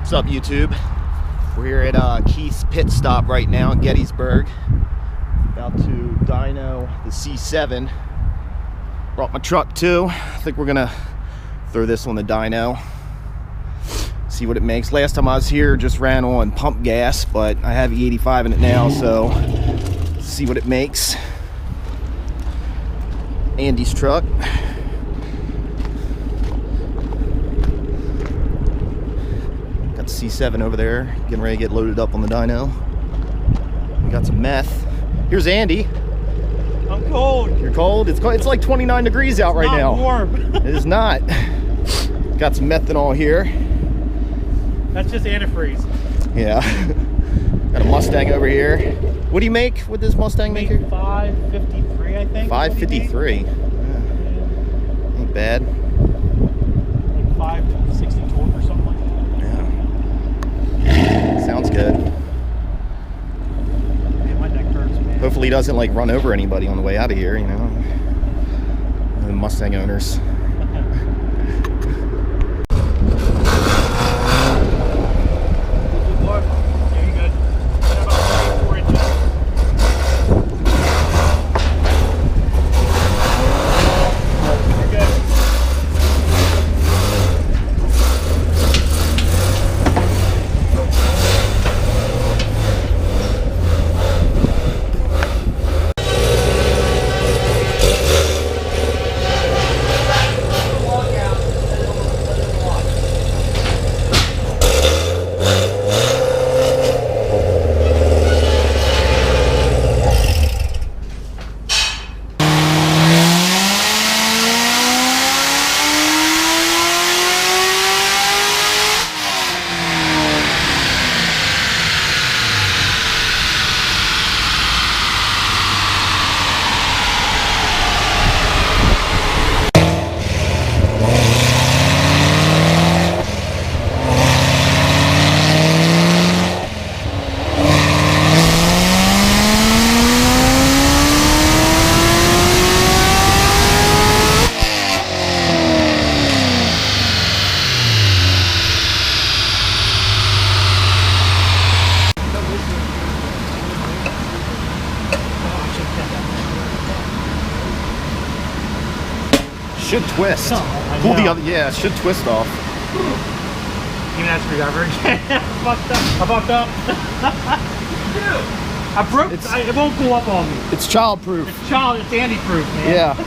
What's up, YouTube? We're here at Keith's pit stop right now in Gettysburg. About to dyno the C7. Brought my truck too. I think we're gonna throw this on the dyno. See what it makes. Last time I was here, just ran on pump gas, but I have E85 in it now, so let's see what it makes. Andy's truck. Got the C7 over there, getting ready to get loaded up on the dyno. We got some meth. Here's Andy. I'm cold. You're cold? It's like 29 degrees out right now. It's not warm. It is not. Got some methanol here. That's just antifreeze. Yeah. Got a Mustang over here. What do you make with this Mustang maker? 553, I think. 553. Yeah. Ain't bad. Like 560 torque or something like that. Yeah. Sounds good. Man, my neck hurts, man. Hopefully he doesn't like run over anybody on the way out of here, you know. The Mustang owners. Should twist. Pull the other, yeah, should twist off. Even that screwdriver again. Fucked up. I fucked up. I broke. It won't go up on me. It's child-proof. It's Andy-proof, man. Yeah.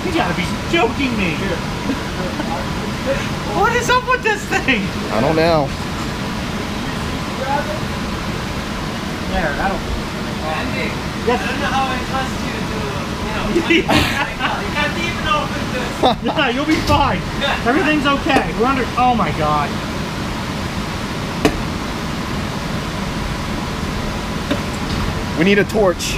You gotta be joking me. What is up with this thing? I don't know. There, that'll. Andy, yes. I don't know how I trust you to, you can't even open this. Yeah, you'll be fine. Everything's okay. We're under. Oh my god. We need a torch.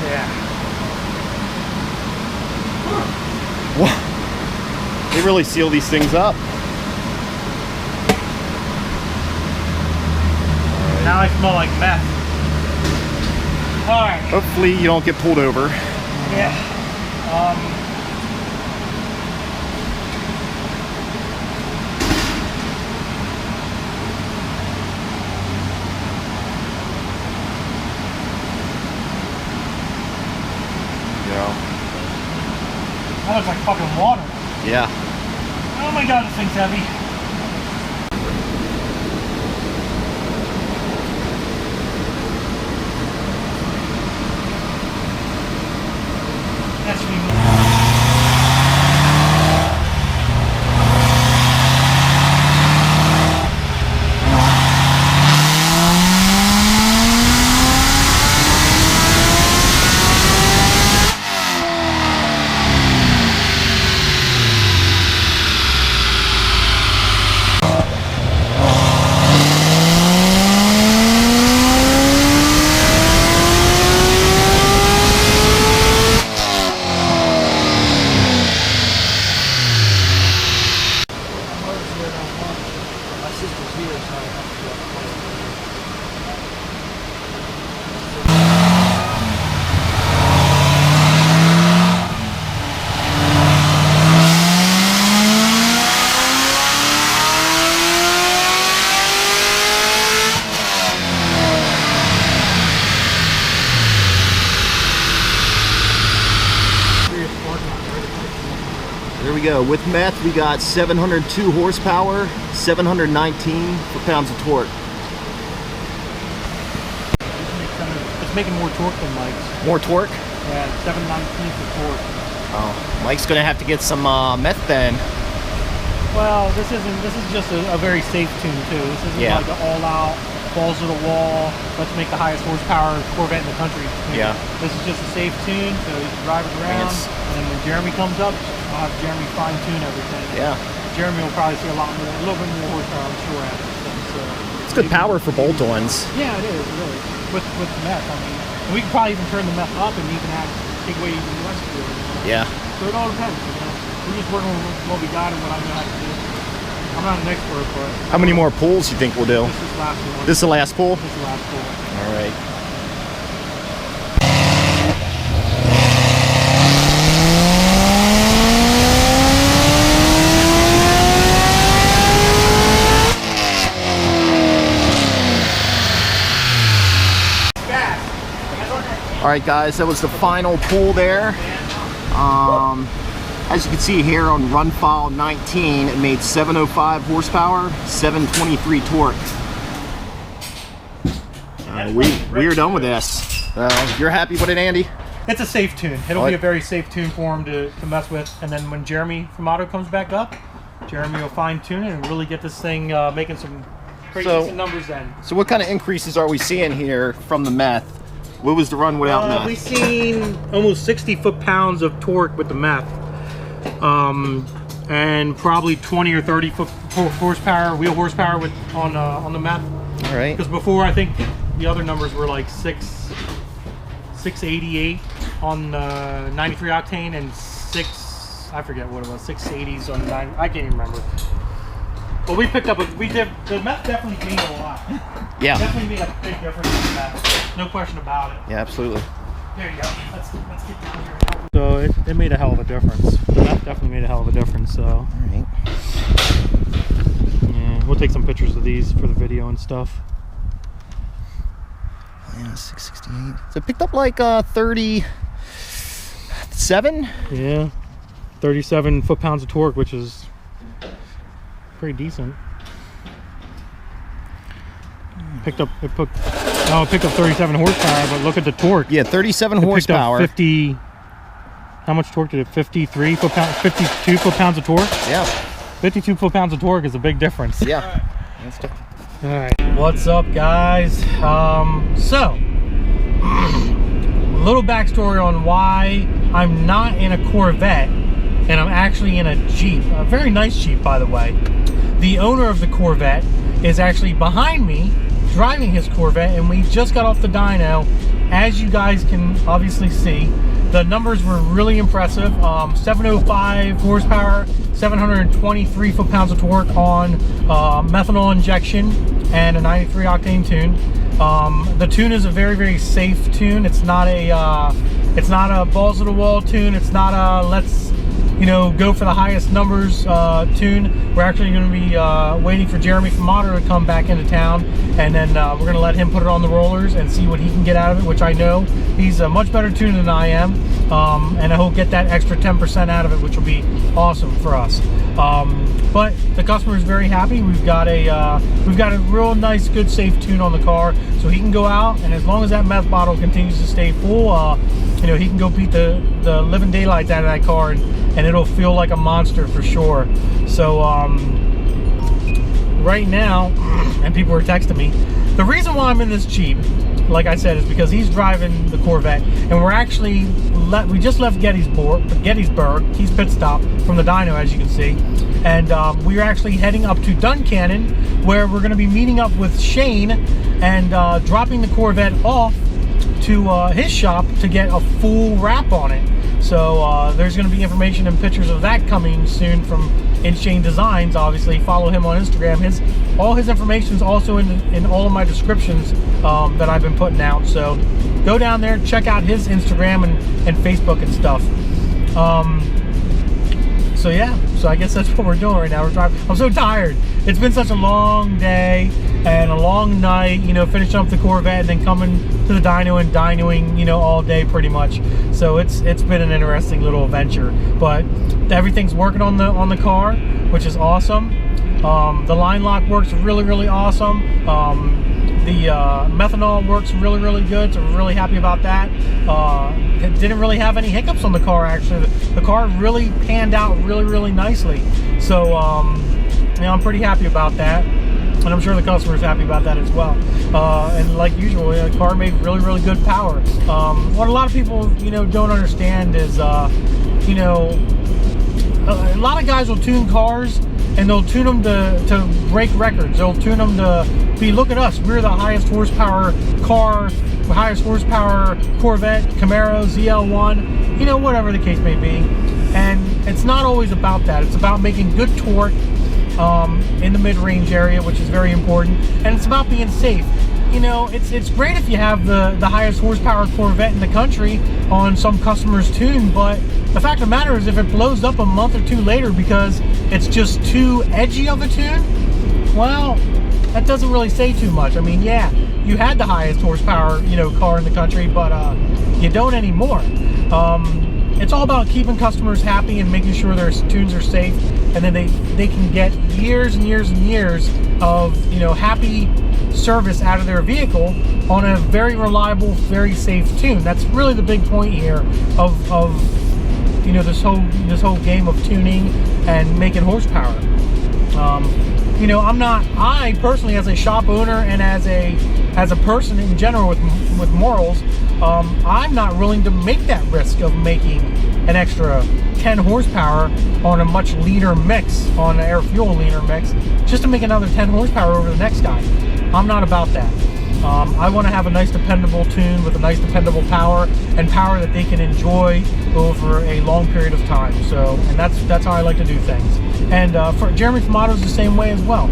Yeah. They really seal these things up. Now I smell like meth. Alright. Hopefully you don't get pulled over. Yeah. That looks like fucking water. Yeah. Oh my god, this thing's heavy. That should be. sister's here, so I have to go. There we go. With meth, we got 702 horsepower, 719 foot-pounds of torque. It's making more torque than Mike's. More torque? Yeah, 719 for torque. Oh, Mike's gonna have to get some meth then. Well, this is just a very safe tune too. This isn't like an all-out, balls to the wall, let's make the highest horsepower Corvette in the country. Yeah. This is just a safe tune, so you can drive it around. And then when Jeremy comes up, I'll have Jeremy fine-tune everything. Yeah. Jeremy will probably see a little bit more horsepower, I'm sure, out of this thing. So it's good power for bolt-ons. Yeah, it is, really. With the meth, I mean, and we can probably even turn the meth up and even take away even less fuel. Yeah. So it all depends, you know. We're just working with what we got and what I know how to do. I'm not an expert, but... How many more pulls you think we'll do? This is the last one. This is the last pull? This is the last pull. All right. All right, guys, that was the final pull there. As you can see here on run file 19, it made 705 horsepower, 723 torque. We are done with this. You're happy with it, Andy? It's a safe tune. It'll be a very safe tune for him to mess with. And then when Jeremy from Auto comes back up, Jeremy will fine tune it and really get this thing making some pretty decent numbers then. So what kind of increases are we seeing here from the meth? What was the run without meth? We've seen almost 60 foot-pounds of torque with the meth. And probably 20 or 30 horsepower, wheel horsepower on the meth. All right. Because before, I think the other numbers were like 688 on 93 octane and I forget what it was, 680s on 9. I can't even remember. But we picked up the meth definitely gained a lot. Yeah. Definitely made a big difference in the meth. No question about it. Yeah, absolutely. There you go. Let's get down here. So it made a hell of a difference. The meth definitely made a hell of a difference. So. All right. Yeah, we'll take some pictures of these for the video and stuff. Yeah, 668. So it picked up like 37. Yeah, 37 foot-pounds of torque, which is pretty decent. Picked up 37 horsepower, but look at the torque. Yeah, 37 horsepower. 50. How much torque did it? 52 foot-pounds of torque. Yeah. 52 foot-pounds of torque is a big difference. Yeah. That's different. All right, what's up, guys? So, a little backstory on why I'm not in a Corvette and I'm actually in a Jeep. A very nice Jeep, by the way. The owner of the Corvette is actually behind me driving his Corvette, and we just got off the dyno. As you guys can obviously see, the numbers were really impressive. 705 horsepower, 723 foot-pounds of torque on methanol injection and a 93 octane tune. The tune is a very, very safe tune. It's not a balls to the wall tune. It's not a let's go for the highest numbers tune. We're actually going to be waiting for Jeremy from Auto to come back into town, and then we're going to let him put it on the rollers and see what he can get out of it, which I know he's a much better tuner than I am, and he'll get that extra 10% out of it, which will be awesome for us. But the customer is very happy. We've got a real nice, good, safe tune on the car, so he can go out, and as long as that meth bottle continues to stay full, he can go beat the living daylights out of that car, and it'll feel like a monster for sure. So right now, and people are texting me, the reason why I'm in this Jeep, like I said, is because he's driving the Corvette, and we're actually we just left Gettysburg, Keys pit stop from the dyno, as you can see, and we're actually heading up to Duncannon, where we're going to be meeting up with Shane and dropping the Corvette off to his shop to get a full wrap on it. So there's going to be information and pictures of that coming soon from in Shane Designs. Obviously, follow him on Instagram. All his information is also in all of my descriptions that I've been putting out. So go down there, check out his Instagram and Facebook and stuff. So yeah, so I guess that's what we're doing right now. We're driving. I'm so tired. It's been such a long day and a long night, you know, finishing up the Corvette and then coming to the dyno and dynoing, you know, all day pretty much. So it's been an interesting little adventure. But everything's working on the car, which is awesome. The line lock works really awesome. The methanol works really good, so we're really happy about that. It didn't really have any hiccups on the car, actually. The car really panned out really nicely. So, you know, I'm pretty happy about that. And I'm sure the customer's happy about that as well. And like usual, the car made really good power. What a lot of people, you know, don't understand is, you know, a lot of guys will tune cars and they'll tune them to break records. They'll tune them to be, look at us, we're the highest horsepower car, the highest horsepower Corvette, Camaro, ZL1, you know, whatever the case may be. And it's not always about that. It's about making good torque in the mid-range area, which is very important. And it's about being safe. You know, it's great if you have the highest horsepower Corvette in the country on some customer's tune, but the fact of the matter is if it blows up a month or two later because it's just too edgy of a tune, well, that doesn't really say too much. I mean, yeah, you had the highest horsepower, you know, car in the country, but you don't anymore. It's all about keeping customers happy and making sure their tunes are safe, and then they can get years and years of, you know, happy service out of their vehicle on a very reliable, very safe tune. That's really the big point here of you know, this whole game of tuning and making horsepower. You know, I personally, as a shop owner and as a person in general with morals, I'm not willing to make that risk of making an extra 10 horsepower on a much leaner mix, on an air fuel leaner mix, just to make another 10 horsepower over the next guy. I'm not about that. I want to have a nice dependable tune with a nice dependable power, and power that they can enjoy over a long period of time. So, and that's how I like to do things. And for Jeremy Famado's the same way as well.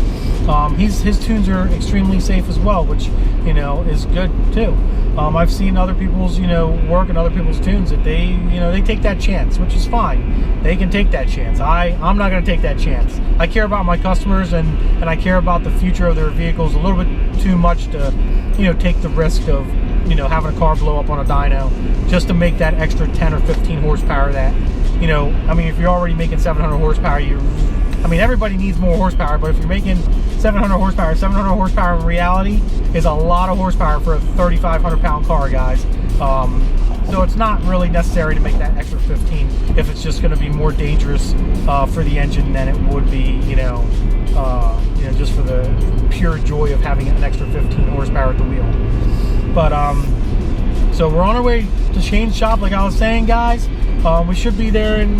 His tunes are extremely safe as well, which, you know, is good too. I've seen other people's, you know, work and other people's tunes that they, you know, they take that chance, which is fine. They can take that chance. I'm not going to take that chance. I care about my customers and I care about the future of their vehicles a little bit too much to, you know, take the risk of, you know, having a car blow up on a dyno just to make that extra 10 or 15 horsepower that, you know, I mean, if you're already making 700 horsepower, I mean, everybody needs more horsepower, but if you're making 700 horsepower in reality is a lot of horsepower for a 3,500 pound car, guys. So it's not really necessary to make that extra 15 if it's just going to be more dangerous for the engine than it would be, you know, just for the pure joy of having an extra 15 horsepower at the wheel. But so we're on our way to Shane's shop, like I was saying, guys. We should be there in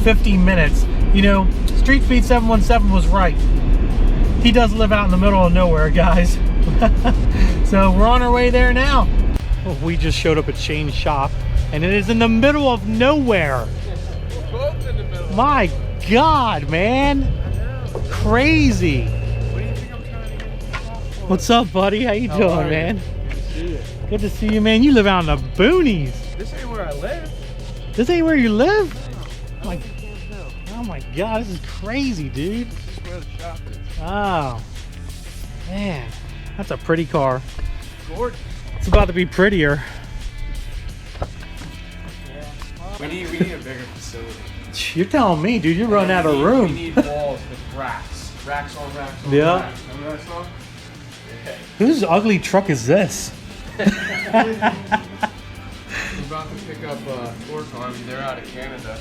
15 minutes. You know, Street Speed 717 was right. He does live out in the middle of nowhere, guys. So we're on our way there now. We just showed up at Shane's shop, and it is in the middle of nowhere. We're both in the middle. My God, man. Crazy. What do you think I'm trying to get? What's up, buddy? How you doing, man? Good to see you. Good to see you, man. You live out in the boonies. This ain't where I live. This ain't where you live? No. Oh my God, this is crazy, dude. This is where the shop is. Oh, man. That's a pretty car. Gorgeous. It's about to be prettier. Yeah. We need a bigger facility. You're telling me, dude. You're running out of room. We need walls with racks. Racks on racks on Yeah. racks. Remember that song? Yeah. Whose ugly truck is this? We're about to pick up Torque Army. They're out of Canada.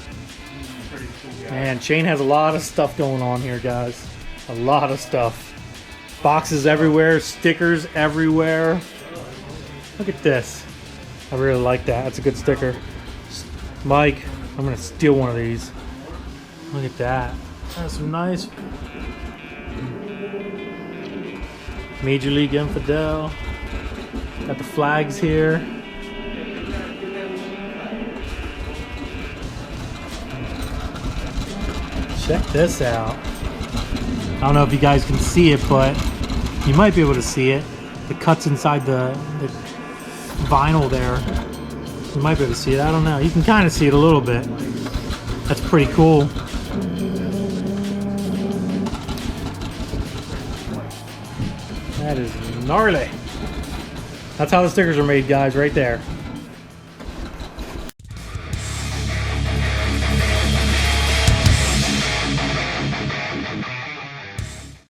Pretty cool guy. Man, Shane has a lot of stuff going on here, guys. A lot of stuff. Boxes everywhere, stickers everywhere. Look at this. I really like that. That's a good sticker. Mike, I'm gonna steal one of these. Look at that. That's some nice Major League Infidel. Got the flags here. Check this out. I don't know if you guys can see it, but you might be able to see it. The cuts inside the vinyl there. You might be able to see it. I don't know. You can kind of see it a little bit. That's pretty cool. That is gnarly. That's how the stickers are made, guys, right there.